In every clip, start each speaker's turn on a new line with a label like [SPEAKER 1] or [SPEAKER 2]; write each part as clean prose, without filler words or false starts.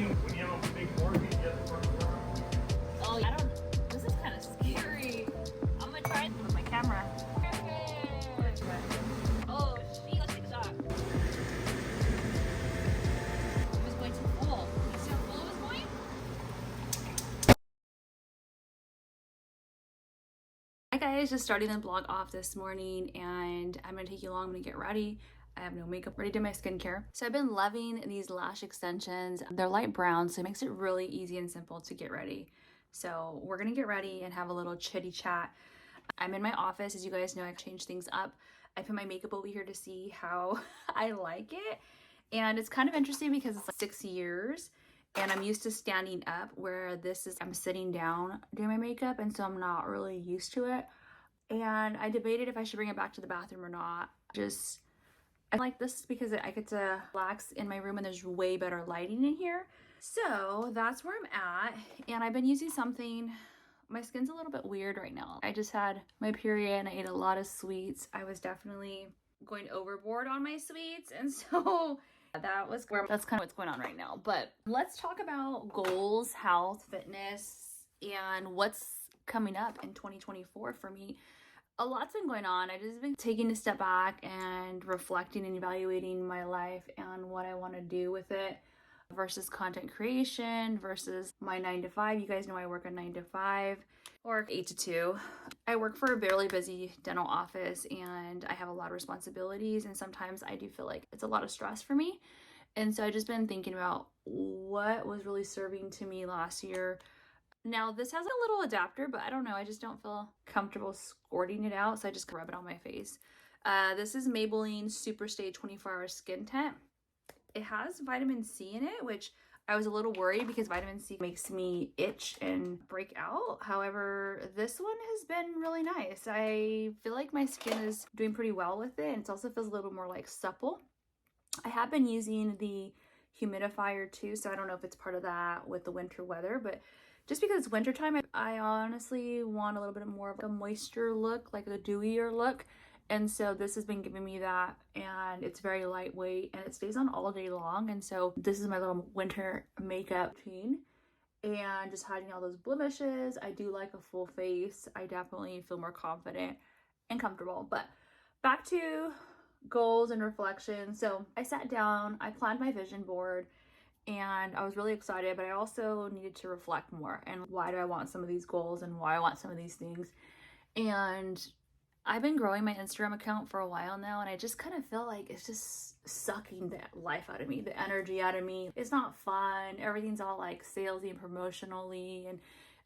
[SPEAKER 1] when you have a big mortgage, you have to work around.
[SPEAKER 2] Oh, I don't. This is kind of scary. I'm gonna try it with my camera. Perfect. Oh, she. Let's take a shot. It was going too full. You see how full it was going? Hi guys, just starting the vlog off this morning, and I'm gonna take you along. I'm gonna get ready. I have no makeup, ready to do my skincare. So I've been loving these lash extensions. They're light brown, so it makes it really easy and simple to get ready. So we're gonna get ready and have a little chitty chat. I'm in my office. As you guys know, I've changed things up. I put my makeup over here to see how I like it. And it's kind of interesting because it's like 6 years and I'm used to standing up, where this is, I'm sitting down doing my makeup, and so I'm not really used to it. And I debated if I should bring it back to the bathroom or not. I like this because I get to relax in my room and there's way better lighting in here. So that's where I'm at. And I've been using something, my skin's a little bit weird right now. I just had my period and I ate a lot of sweets. I was definitely going overboard on my sweets. And so that's kind of what's going on right now. But let's talk about goals, health, fitness, and what's coming up in 2024 for me. A lot's been going on. I've just been taking a step back and reflecting and evaluating my life and what I want to do with it versus content creation versus my 9 to 5. You guys know I work a 9 to 5 or 8 to 2. I work for a barely busy dental office and I have a lot of responsibilities, and sometimes I do feel like it's a lot of stress for me. And so I've just been thinking about what was really serving to me last year. Now this has a little adapter, but I don't know, I just don't feel comfortable squirting it out, so I just rub it on my face. This is Maybelline Superstay 24-Hour Skin Tint. It has vitamin C in it, which I was a little worried because vitamin C makes me itch and break out. However, this one has been really nice. I feel like my skin is doing pretty well with it, and it also feels a little more like supple. I have been using the humidifier too, so I don't know if it's part of that with the winter weather, but just because it's wintertime, I honestly want a little bit more of a moisture look, like a dewier look. And so this has been giving me that, and it's very lightweight and it stays on all day long. And so this is my little winter makeup routine, and just hiding all those blemishes. I do like a full face. I definitely feel more confident and comfortable. But back to goals and reflection. So I sat down, I planned my vision board, and I was really excited, but I also needed to reflect more. And why do I want some of these goals and why I want some of these things? And I've been growing my Instagram account for a while now, and I just kind of feel like it's just sucking the life out of me, the energy out of me. It's not fun. Everything's all like salesy and promotionally, and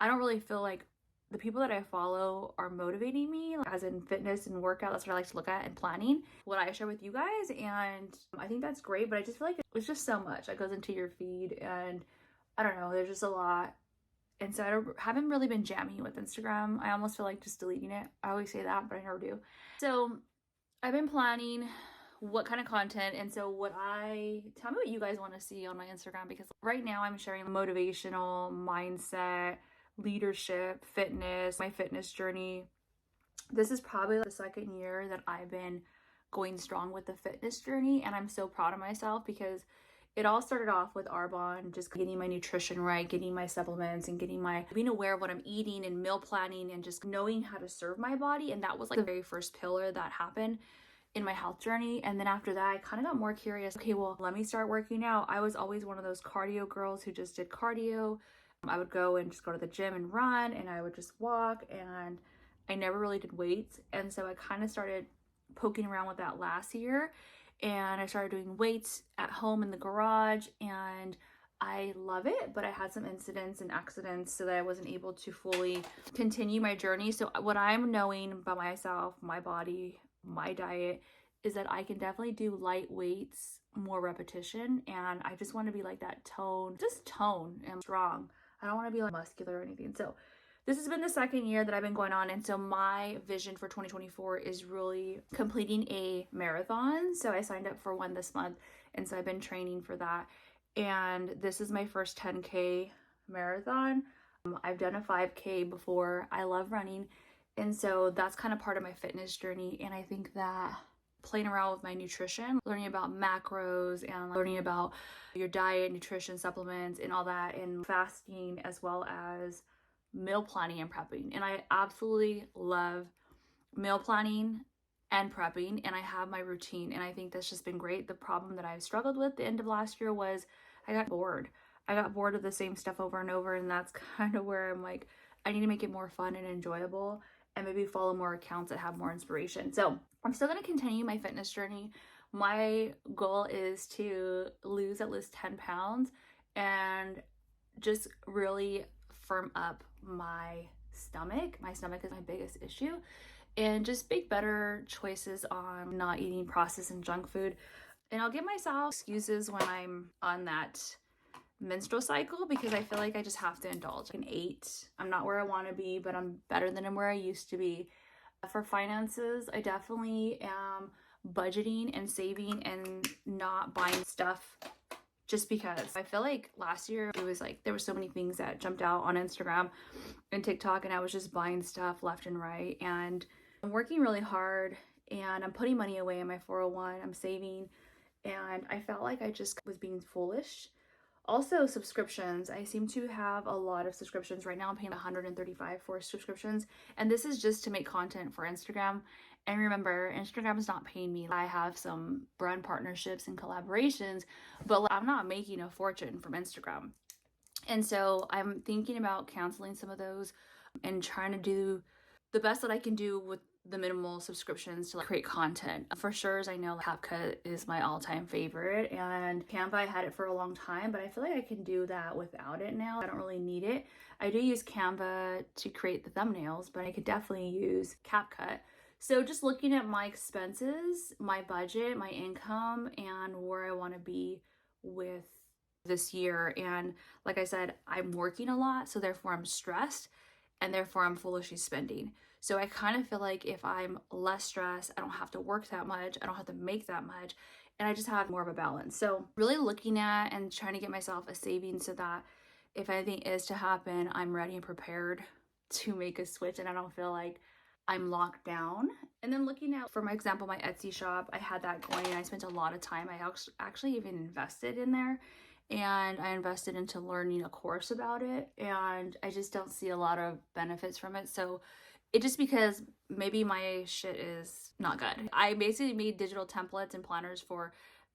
[SPEAKER 2] I don't really feel like the people that I follow are motivating me, as in fitness and workout. That's what I like to look at, and planning what I share with you guys. And I think that's great, but I just feel like it's just so much that goes into your feed, and I don't know, there's just a lot. And so I haven't really been jamming with Instagram. I almost feel like just deleting it. I always say that, but I never do. So I've been planning what kind of content, and so tell me what you guys want to see on my Instagram, because right now I'm sharing motivational, mindset, leadership, fitness, my fitness journey. This is probably the second year that I've been going strong with the fitness journey, and I'm so proud of myself because it all started off with Arbonne, just getting my nutrition right, getting my supplements, and being aware of what I'm eating and meal planning and just knowing how to serve my body. And that was like the very first pillar that happened in my health journey. And then after that, I kind of got more curious. Okay, well, let me start working out. I was always one of those cardio girls who just did cardio. I would go and just go to the gym and run, and I would just walk, and I never really did weights. And so I kind of started poking around with that last year, and I started doing weights at home in the garage, and I love it, but I had some incidents and accidents so that I wasn't able to fully continue my journey. So what I'm knowing about myself, my body, my diet, is that I can definitely do light weights, more repetition, and I just want to be like that tone and strong. I don't want to be like muscular or anything. So this has been the second year that I've been going on, and so my vision for 2024 is really completing a marathon. So I signed up for one this month, and so I've been training for that, and this is my first 10K marathon. I've done a 5K before. I love running, and so that's kind of part of my fitness journey, and I think that playing around with my nutrition, learning about macros and learning about your diet, nutrition, supplements, and all that, and fasting, as well as meal planning and prepping. And I absolutely love meal planning and prepping, and I have my routine, and I think that's just been great. The problem that I've struggled with the end of last year was I got bored. I got bored of the same stuff over and over, and that's kind of where I'm like, I need to make it more fun and enjoyable and maybe follow more accounts that have more inspiration. So I'm still going to continue my fitness journey. My goal is to lose at least 10 pounds and just really firm up my stomach. My stomach is my biggest issue. And just make better choices on not eating processed and junk food. And I'll give myself excuses when I'm on that menstrual cycle because I feel like I just have to indulge. I'm 8. I'm not where I want to be, but I'm better than where I used to be. For finances, I definitely am budgeting and saving and not buying stuff just because. I feel like last year it was like there were so many things that jumped out on Instagram and TikTok, and I was just buying stuff left and right. And I'm working really hard and I'm putting money away in my 401. I'm saving, and I felt like I just was being foolish. Also, subscriptions. I seem to have a lot of subscriptions right now. I'm paying $135 for subscriptions, and this is just to make content for Instagram. And remember, Instagram is not paying me. I have some brand partnerships and collaborations, but I'm not making a fortune from Instagram. And so I'm thinking about canceling some of those and trying to do the best that I can do with the minimal subscriptions to create content. For sure, as I know, CapCut is my all-time favorite, and Canva, I had it for a long time, but I feel like I can do that without it now. I don't really need it. I do use Canva to create the thumbnails, but I could definitely use CapCut. So just looking at my expenses, my budget, my income, and where I want to be with this year. And like I said, I'm working a lot, so therefore I'm stressed, and therefore I'm foolishly spending. So I kind of feel like if I'm less stressed, I don't have to work that much, I don't have to make that much, and I just have more of a balance. So really looking at and trying to get myself a savings so that if anything is to happen, I'm ready and prepared to make a switch and I don't feel like I'm locked down. And then looking at, for my example, my Etsy shop, I had that going and I spent a lot of time. I actually even invested in there, and I invested into learning a course about it, and I just don't see a lot of benefits from it. So it just because maybe my shit is not good. I basically made digital templates and planners for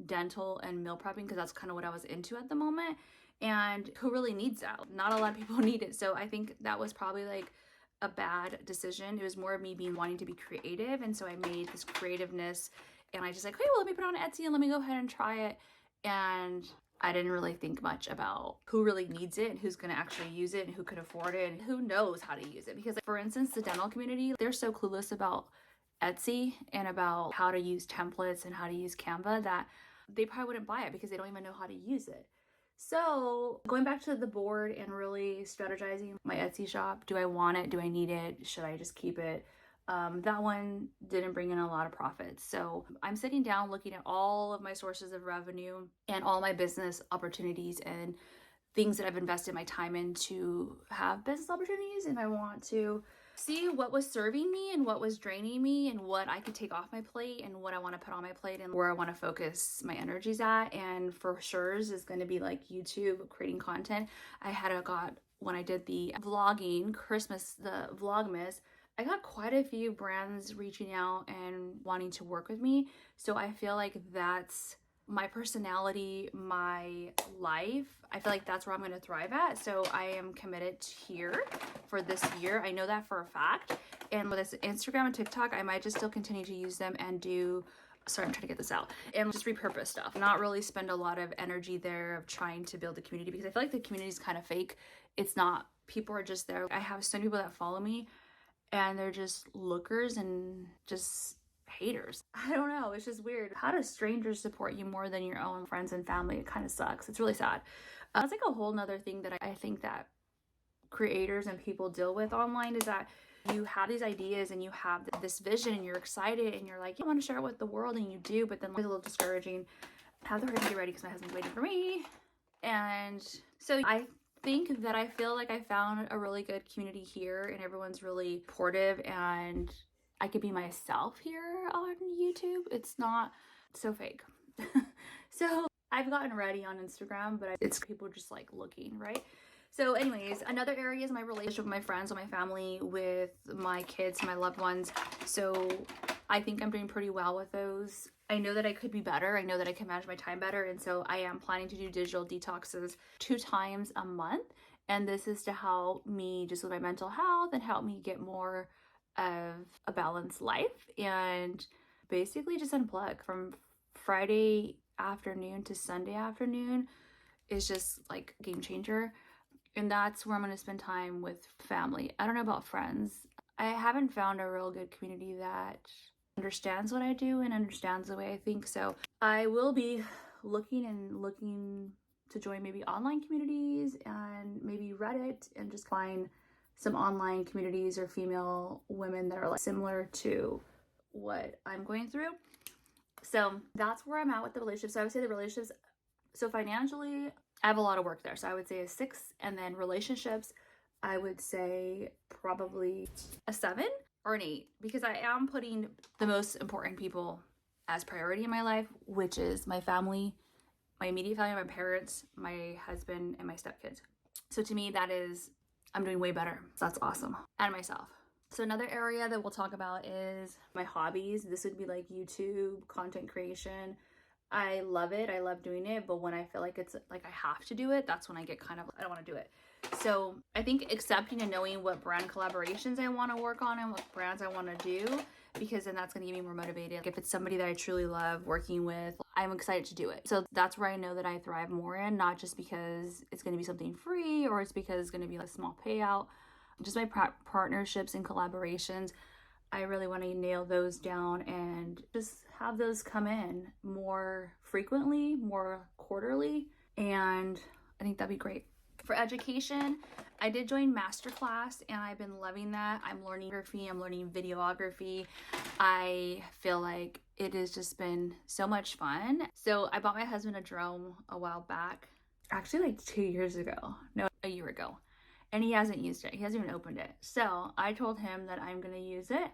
[SPEAKER 2] dental and meal prepping because that's kind of what I was into at the moment. And who really needs that? Not a lot of people need it. So I think that was probably like a bad decision. It was more of me wanting to be creative. And so I made this creativeness and I just like, hey, well, let me put it on Etsy and let me go ahead and try it. And I didn't really think much about who really needs it and who's going to actually use it and who could afford it and who knows how to use it. Because like, for instance, the dental community, they're so clueless about Etsy and about how to use templates and how to use Canva that they probably wouldn't buy it because they don't even know how to use it. So going back to the board and really strategizing my Etsy shop, do I want it? Do I need it? Should I just keep it? That one didn't bring in a lot of profits. So I'm sitting down looking at all of my sources of revenue and all my business opportunities and things that I've invested my time in to have business opportunities. And I want to see what was serving me and what was draining me and what I could take off my plate and what I want to put on my plate and where I want to focus my energies at. And for sure is going to be like YouTube, creating content. When I did the vlogging, the Vlogmas, I got quite a few brands reaching out and wanting to work with me. So I feel like that's my personality, my life. I feel like that's where I'm going to thrive at. So I am committed here for this year. I know that for a fact. And with this Instagram and TikTok, I might just still continue to use them and I'm trying to get this out and just repurpose stuff, not really spend a lot of energy there of trying to build a community because I feel like the community is kind of fake. It's not. People are just there. I have some people that follow me and they're just lookers and just haters. I don't know. It's just weird. How do strangers support you more than your own friends and family? It kind of sucks. It's really sad. It's like a whole nother thing that I think that creators and people deal with online is that you have these ideas and you have this vision and you're excited and you're like, you want to share it with the world and you do, but then it's a little discouraging. I have to hurry to get ready because my husband's waiting for me. And so I think that I feel like I found a really good community here and everyone's really supportive and I could be myself here on YouTube. It's not so fake. So I've gotten ready on Instagram, but it's people just like looking, right? So anyways, another area is my relationship with my friends, with my family, with my kids, my loved ones. So I think I'm doing pretty well with those. I know that I could be better. I know that I can manage my time better. And so I am planning to do digital detoxes 2 times a month. And this is to help me just with my mental health and help me get more of a balanced life and basically just unplug. From Friday afternoon to Sunday afternoon is just like a game changer. And that's where I'm going to spend time with family. I don't know about friends. I haven't found a real good community that understands what I do and understands the way I think. So I will be looking to join maybe online communities and maybe Reddit and just find some online communities or female women that are like similar to what I'm going through. So that's where I'm at with the relationships. So I would say the relationships, so financially, I have a lot of work there. So I would say a 6, and then relationships, I would say probably a 7 or an 8, because I am putting the most important people as priority in my life, which is my family, my immediate family, my parents, my husband, and my stepkids. So to me, that is, I'm doing way better. So that's awesome. And myself. So another area that we'll talk about is my hobbies. This would be like YouTube, content creation. I love it. I love doing it. But when I feel like it's like I have to do it, that's when I get kind of, I don't want to do it. So I think accepting and knowing what brand collaborations I want to work on and what brands I want to do, because then that's going to get me more motivated. If it's somebody that I truly love working with, I'm excited to do it. So that's where I know that I thrive more in, not just because it's going to be something free or it's because it's going to be a small payout. Just my partnerships and collaborations, I really want to nail those down and just have those come in more frequently, more quarterly, and I think that'd be great. For education, I did join masterclass and I've been loving that. I'm learning photography, I'm learning videography. I feel like it has just been so much fun. So I bought my husband a drone a while back, actually like 2 years ago, no, a year ago. And he hasn't used it. He hasn't even opened it. So I told him that I'm going to use it.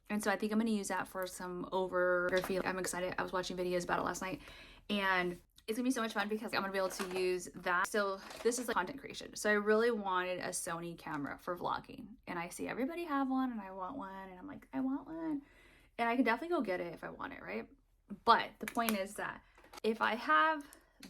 [SPEAKER 2] And so I think I'm going to use that for some photography. I'm excited. I was watching videos about it last night. And it's going to be so much fun because I'm going to be able to use that. So this is like content creation. So I really wanted a Sony camera for vlogging. And I see everybody have one and I want one. And I'm like, I want one. And I could definitely go get it if I want it, right? But the point is that if I have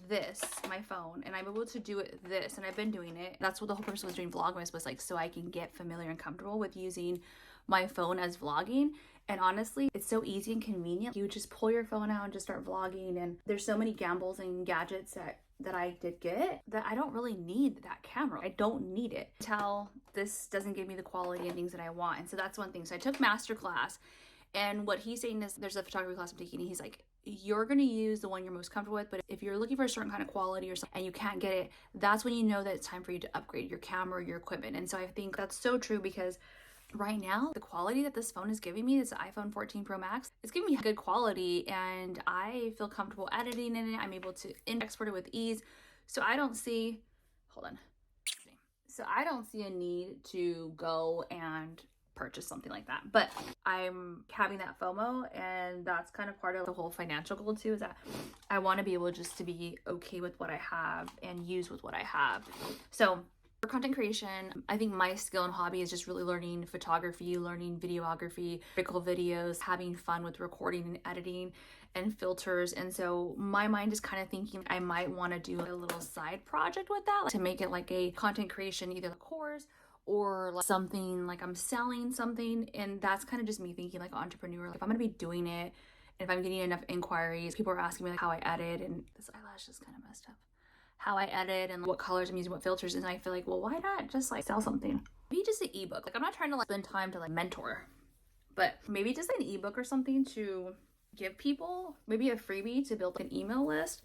[SPEAKER 2] this, my phone, and I'm able to do it this, and I've been doing it, that's what the whole purpose was doing Vlogmas, was like so I can get familiar and comfortable with using my phone as vlogging. And honestly, it's so easy and convenient. You just pull your phone out and just start vlogging, and there's so many gambles and gadgets that I did get that I don't really need that camera. I don't need it until this doesn't give me the quality and things that I want. And so that's one thing. So I took masterclass, and what he's saying is, there's a photography class I'm taking, and he's like, you're going to use the one you're most comfortable with, but if you're looking for a certain kind of quality or something and you can't get it, that's when you know that it's time for you to upgrade your camera, your equipment. And so I think that's so true, because right now the quality that this phone is giving me, this iPhone 14 Pro Max, it's giving me good quality and I feel comfortable editing in it. I'm able to export it with ease. So I don't see, hold on. So I don't see a need to go and purchase something like that, but I'm having that FOMO, and that's kind of part of the whole financial goal too, is that I want to be able just to be okay with what I have and use with what I have. So for content creation, I think my skill and hobby is just really learning photography, learning videography, critical videos, having fun with recording and editing and filters. And so my mind is kind of thinking I might want to do a little side project with that, like to make it like a content creation, either a course or like something like I'm selling something. And that's kind of just me thinking like entrepreneur. Like if I'm gonna be doing it, and if I'm getting enough inquiries, people are asking me like how I edit, and this eyelash is kind of messed up, how I edit and what colors I'm using, what filters, and I feel like, well, why not just like sell something? Maybe just an ebook. Like I'm not trying to like spend time to like mentor, but maybe just an ebook or something to give people, maybe a freebie to build an email list.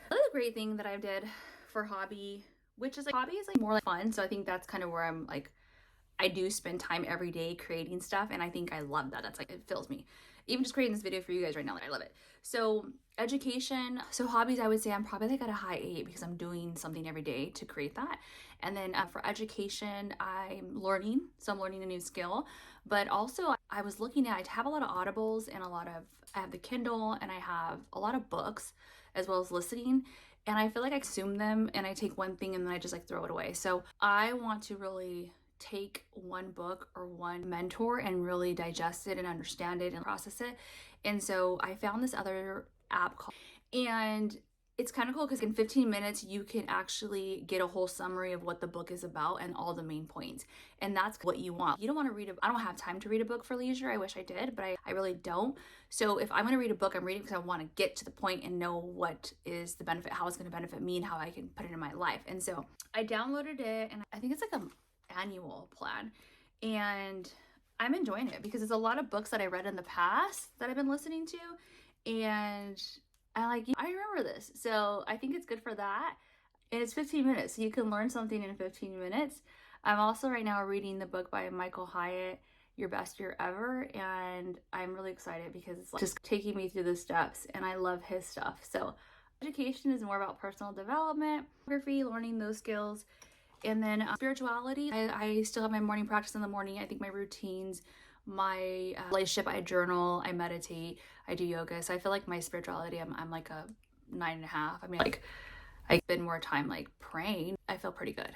[SPEAKER 2] Another great thing that I did for hobby, which is like hobby is like more like fun. So I think that's kind of where I'm like, I do spend time every day creating stuff, and I think I love that. That's like, it fills me. Even just creating this video for you guys right now, I love it. So education, so hobbies, I would say I'm probably like at a high 8 because I'm doing something every day to create that. And then for education, I'm learning. So I'm learning a new skill. But also I was looking at, I have a lot of audibles and I have the Kindle and I have a lot of books as well as listening. And I feel like I consume them and I take one thing and then I just like throw it away. So I want to really take one book or one mentor and really digest it and understand it and process it. And so I found this other app called, and it's kind of cool because in 15 minutes you can actually get a whole summary of what the book is about and all the main points. And that's what you want. You don't want to read I don't have time to read a book for leisure. I wish I did, but I really don't. So if I'm going to read a book, I'm reading because I want to get to the point and know what is the benefit, how it's going to benefit me and how I can put it in my life. And so I downloaded it and I think it's like an annual plan. And I'm enjoying it because it's a lot of books that I read in the past that I've been listening to. And I remember this. So I think it's good for that. And it's 15 minutes. So you can learn something in 15 minutes. I'm also right now reading the book by Michael Hyatt, Your Best Year Ever. And I'm really excited because it's like just taking me through the steps and I love his stuff. So education is more about personal development, photography, learning those skills. And then spirituality. I still have my morning practice in the morning. I think my routines, my relationship, I journal, I meditate, I do yoga. So I feel like my spirituality, I'm like a 9.5. I mean, like I spend more time like praying. I feel pretty good.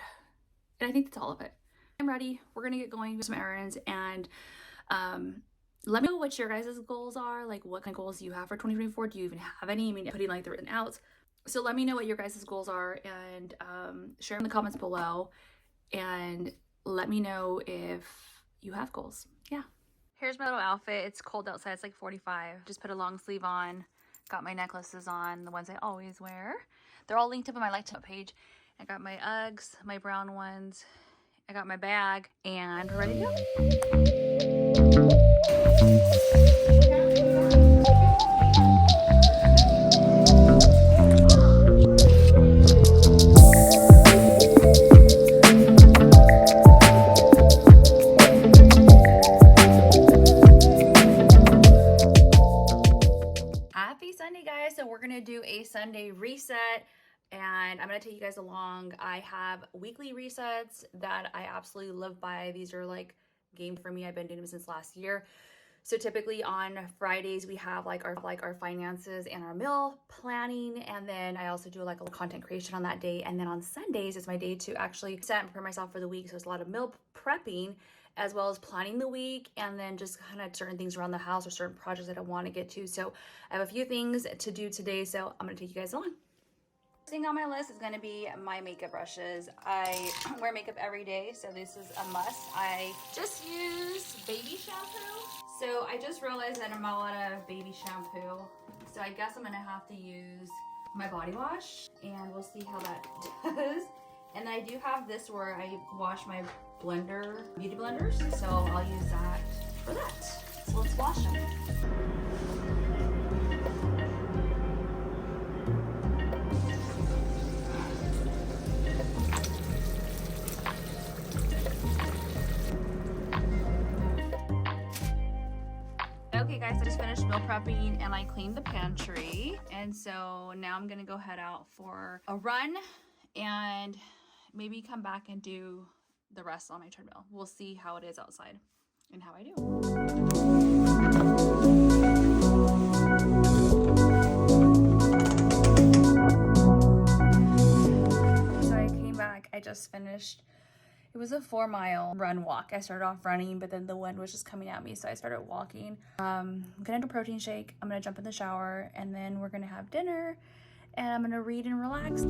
[SPEAKER 2] And I think that's all of it. I'm ready. We're going to get going with some errands and let me know what your guys' goals are. Like what kind of goals you have for 2024. Do you even have any? I mean, putting like the written out. So let me know what your guys' goals are and share in the comments below and let me know if you have goals. Yeah. Here's my little outfit. It's cold outside. It's like 45. Just put a long sleeve on. Got my necklaces on, the ones I always wear. They're all linked up on my Like to page. I got my Uggs, my brown ones. I got my bag and we're ready to go. Happy Sunday, guys. So we're gonna do a Sunday reset and I'm gonna take you guys along. I have weekly resets that I absolutely live by. These are like game for me. I've been doing them since last year. So typically on Fridays we have like our finances and our meal planning, and then I also do like a content creation on that day. And then on Sundays is my day to actually set and prepare myself for the week. So it's a lot of meal prepping as well as planning the week, and then just kind of certain things around the house or certain projects that I want to get to. So I have a few things to do today, so I'm going to take you guys along. First thing on my list is going to be my makeup brushes. I wear makeup every day, so this is a must. I just use baby shampoo. So I just realized that I'm out of baby shampoo. So I guess I'm going to have to use my body wash, and we'll see how that does. And I do have this where I wash my beauty blenders, so I'll use that for that. So let's wash them. Okay guys, I just finished meal prepping and I cleaned the pantry, and so now I'm gonna go head out for a run and maybe come back and do the rest on my treadmill. We'll see how it is outside and how I do. So I came back, I just finished. It was a 4-mile run walk. I started off running, but then the wind was just coming at me, so I started walking. I'm gonna do a protein shake. I'm gonna jump in the shower, and then we're gonna have dinner, and I'm gonna read and relax.